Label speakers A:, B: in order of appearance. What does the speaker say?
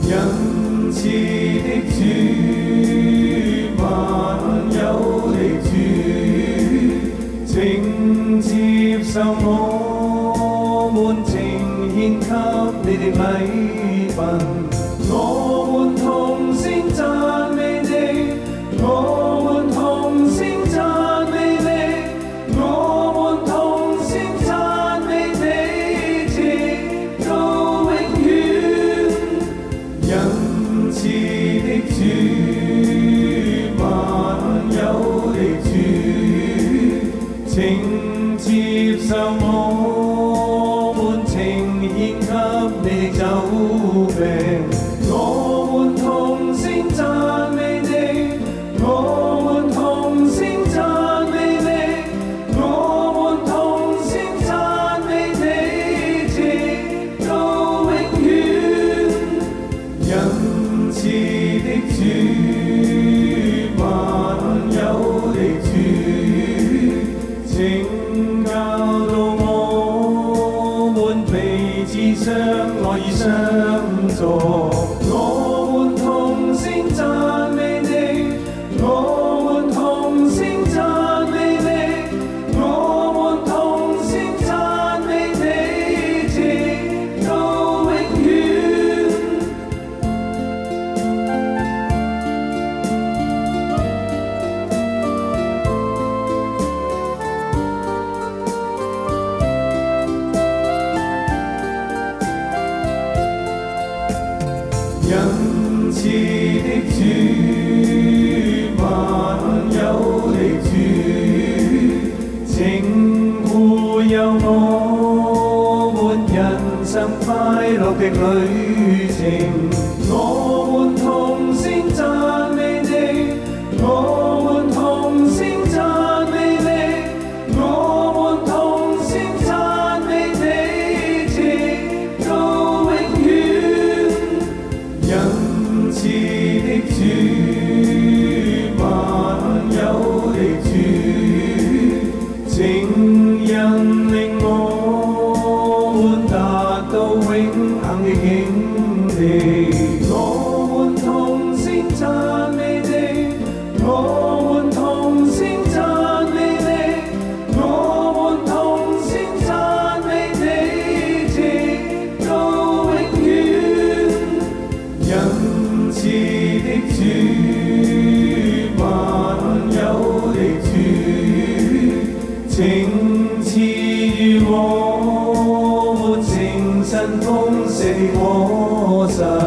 A: 仁慈的主，萬有的主，請接受我們呈獻給你的禮品。我們同聲讚美你，我們同聲讚美你，我們同聲讚美你，直到永遠。仁慈的主，萬有的主，請接受我們呈獻給你的酒餅。我們同聲讚美你，我們同聲讚美你，我們同聲讚美你，直到永遠。仁慈的主，萬有的主，請教導我們彼此相愛與相助。我們同聲讚美你，我們同聲讚美你，我們同聲讚美你，直到永遠。仁慈的主，萬有的主，請護佑我們人生快樂的旅程。我們同聲讚美你，我們同聲讚美你，我們同聲讚美你，直到永遠。仁慈的主，萬有的主，請引領我們達到永恆的境地。我們同聲讚美你，我們同聲讚美你，我們同聲讚美你，直到永遠。仁慈的主，萬有的主，請賜予我們誠實豐盛的果實。